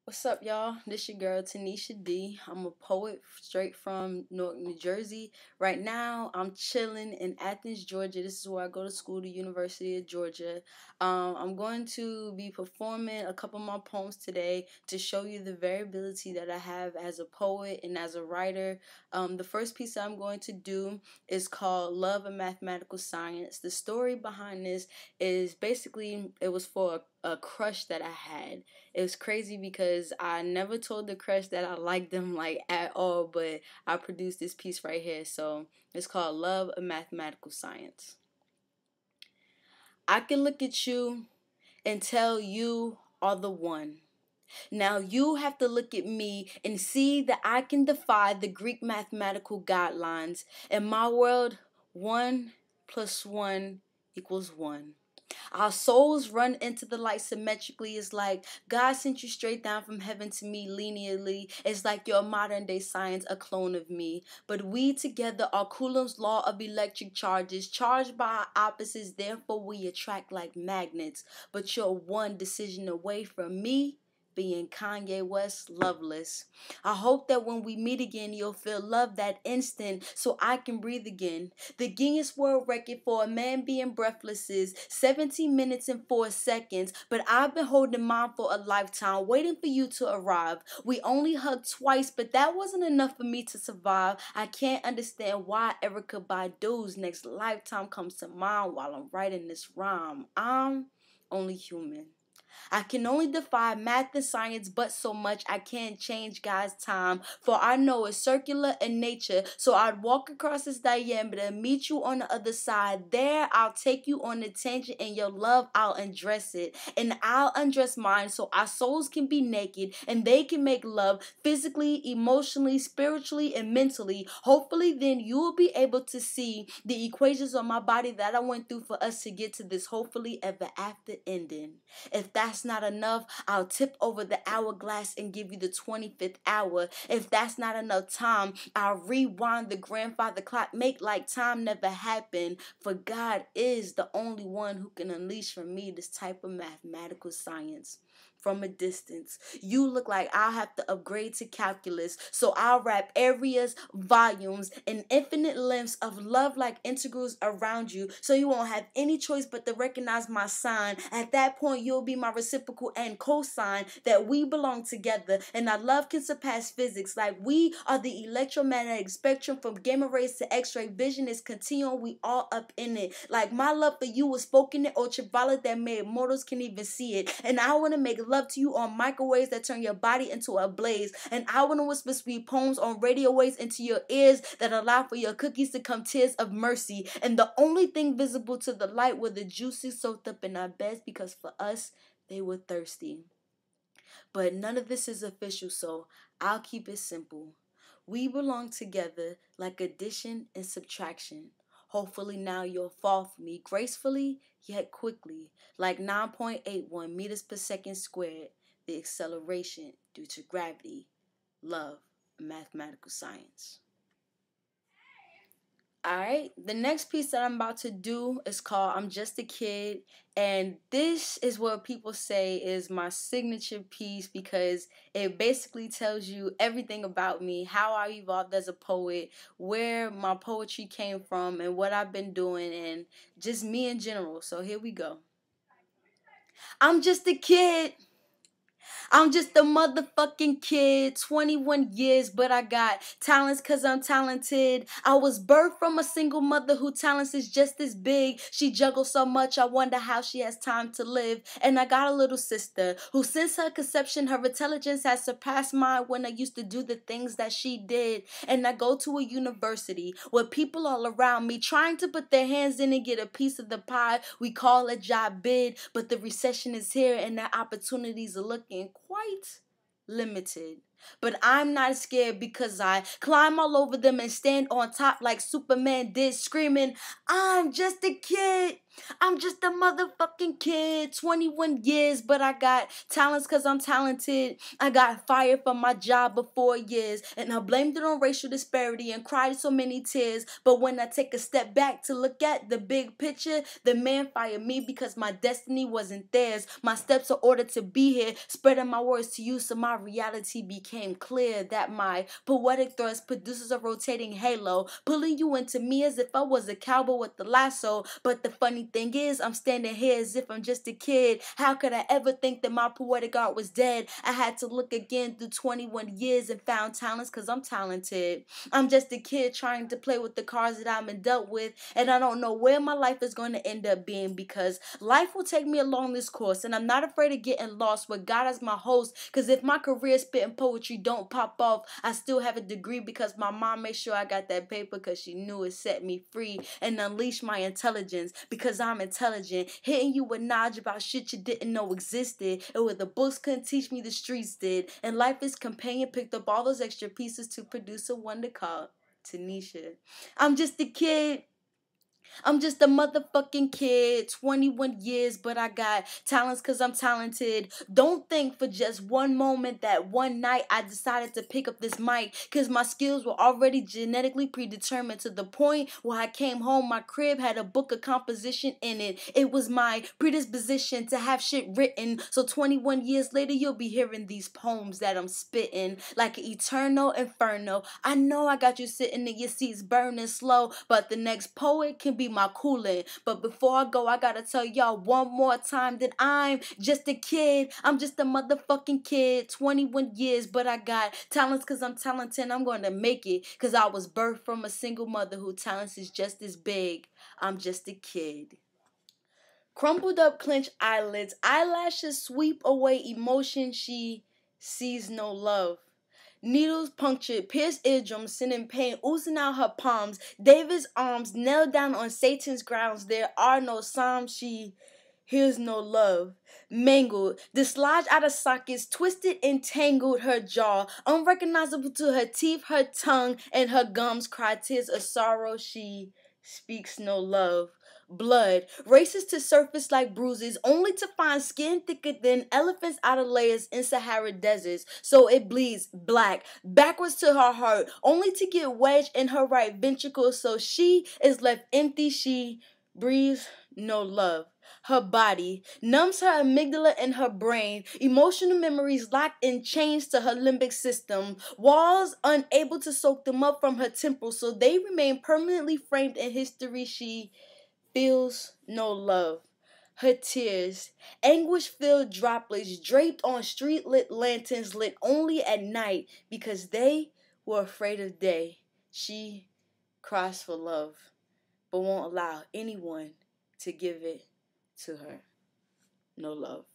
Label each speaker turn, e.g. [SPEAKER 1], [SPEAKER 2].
[SPEAKER 1] What's up, y'all? This your girl Tanisha D. I'm a poet straight from Newark, New Jersey. Right now, I'm chilling in Athens, Georgia. This is where I go to school, the University of Georgia. I'm going to be performing a couple of my poems today to show you the variability that I have as a poet and as a writer. The first piece I'm going to do is called Love and Mathematical Science. The story behind this is basically it was for a crush that I had. It was crazy because I never told the crush that I liked them like at all, but I produced this piece right here. So it's called Love and Mathematical Science. I can look at you and tell you are the one. Now you have to look at me and see that I can defy the Greek mathematical guidelines. In my world, 1 + 1 = 1. Our souls run into the light symmetrically. It's like God sent you straight down from heaven to me linearly. It's like your modern day science, a clone of me. But we together are Coulomb's law of electric charges, charged by our opposites, therefore we attract like magnets. But you're one decision away from me being Kanye West loveless. I hope that when we meet again, you'll feel love that instant so I can breathe again. The Guinness World Record for a man being breathless is 17 minutes and 4 seconds, but I've been holding mine for a lifetime, waiting for you to arrive. We only hugged twice, but that wasn't enough for me to survive. I can't understand why Erykah Badu's Next Lifetime comes to mind while I'm writing this rhyme. I'm only human. I can only defy math and science, but so much I can't change God's time. For I know it's circular in nature, so I'd walk across this diameter, meet you on the other side. There, I'll take you on a tangent, and your love, I'll undress it. And I'll undress mine so our souls can be naked, and they can make love physically, emotionally, spiritually, and mentally. Hopefully, then you will be able to see the equations on my body that I went through for us to get to this hopefully ever after ending. If that's not enough, I'll tip over the hourglass and give you the 25th hour. If that's not enough time, I'll rewind the grandfather clock, make like time never happened. For God is the only one who can unleash from me this type of mathematical science. From a distance, you look like I'll have to upgrade to calculus, so I'll wrap areas, volumes, and infinite lengths of love like integrals around you, so you won't have any choice but to recognize my sign. At that point, you'll be my reciprocal and cosine, that we belong together, and our love can surpass physics, like we are the electromagnetic spectrum from gamma rays to x-ray vision is continuum, we all up in it, like my love for you was spoken in ultraviolet that made mortals can even see it, and I want to make love to you on microwaves that turn your body into a blaze, and I want to whisper sweet poems on radio waves into your ears that allow for your cookies to come tears of mercy, and the only thing visible to the light were the juices soaked up in our beds, because for us they were thirsty. But none of this is official, so I'll keep it simple. We belong together like addition and subtraction. Hopefully now you'll fall for me gracefully yet quickly, like 9.81 meters per second squared, the acceleration due to gravity. Love, mathematical science. Alright, the next piece that I'm about to do is called I'm Just a Kid, and this is what people say is my signature piece because it basically tells you everything about me, how I evolved as a poet, where my poetry came from, and what I've been doing, and just me in general. So here we go. I'm just a kid. I'm just a motherfucking kid, 21 years, but I got talents cause I'm talented. I was birthed from a single mother whose talents is just as big. She juggles so much, I wonder how she has time to live. And I got a little sister who since her conception, her intelligence has surpassed mine when I used to do the things that she did. And I go to a university where people all around me trying to put their hands in and get a piece of the pie we call a job bid. But the recession is here and the opportunities are looking quite limited. But I'm not scared because I climb all over them and stand on top like Superman did, screaming, I'm just a kid. I'm just a motherfucking kid. 21 years, but I got talents cause I'm talented. I got fired from my job before years, and I blamed it on racial disparity and cried so many tears. But when I take a step back to look at the big picture, the man fired me because my destiny wasn't theirs. My steps are ordered to be here, spreading my words to you so my reality became clear. That my poetic thrust produces a rotating halo, pulling you into me as if I was a cowboy with the lasso. But the funny thing is, I'm standing here as if I'm just a kid. How could I ever think that my poetic art was dead? I had to look again through 21 years and found talents cause I'm talented. I'm just a kid trying to play with the cards that I'm been dealt with, and I don't know where my life is going to end up being, because life will take me along this course, and I'm not afraid of getting lost with God as my host. Cause if my career spitting poetry don't pop off, I still have a degree because my mom made sure I got that paper cause she knew it set me free and unleashed my intelligence, because I'm intelligent, hitting you with knowledge about shit you didn't know existed, and what the books couldn't teach me the streets did. And life is companion picked up all those extra pieces to produce a wonder called Tanisha. I'm just a kid. I'm just a motherfucking kid, 21 years, but I got talents cause I'm talented. Don't think for just one moment that one night I decided to pick up this mic, cause my skills were already genetically predetermined to the point where I came home, my crib had a book of composition in it. It was my predisposition to have shit written, so 21 years later you'll be hearing these poems that I'm spitting like an eternal inferno. I know I got you sitting in your seats burning slow, but the next poet can be my cooling. But before I go, I gotta tell y'all one more time that I'm just a kid. I'm just a motherfucking kid, 21 years, but I got talents cause I'm talented. I'm gonna make it cause I was birthed from a single mother whose talents is just as big. I'm just a kid. Crumpled up clenched eyelids, eyelashes sweep away emotion, she sees no love. Needles punctured, pierced eardrums, sending pain oozing out her palms. David's arms nailed down on Satan's grounds. There are no psalms, she hears no love. Mangled, dislodged out of sockets, twisted and tangled her jaw. Unrecognizable to her teeth, her tongue, and her gums cry tears of sorrow, she speaks no love. Blood races to surface like bruises, only to find skin thicker than elephants' outer layers in Sahara deserts. So it bleeds black backwards to her heart, only to get wedged in her right ventricle. So she is left empty. She breathes no love. Her body numbs her amygdala and her brain. Emotional memories locked in chains to her limbic system. Walls unable to soak them up from her temple, so they remain permanently framed in history. She feels no love. Her tears, anguish-filled droplets draped on street-lit lanterns lit only at night because they were afraid of day. She cries for love, but won't allow anyone to give it to her. No love.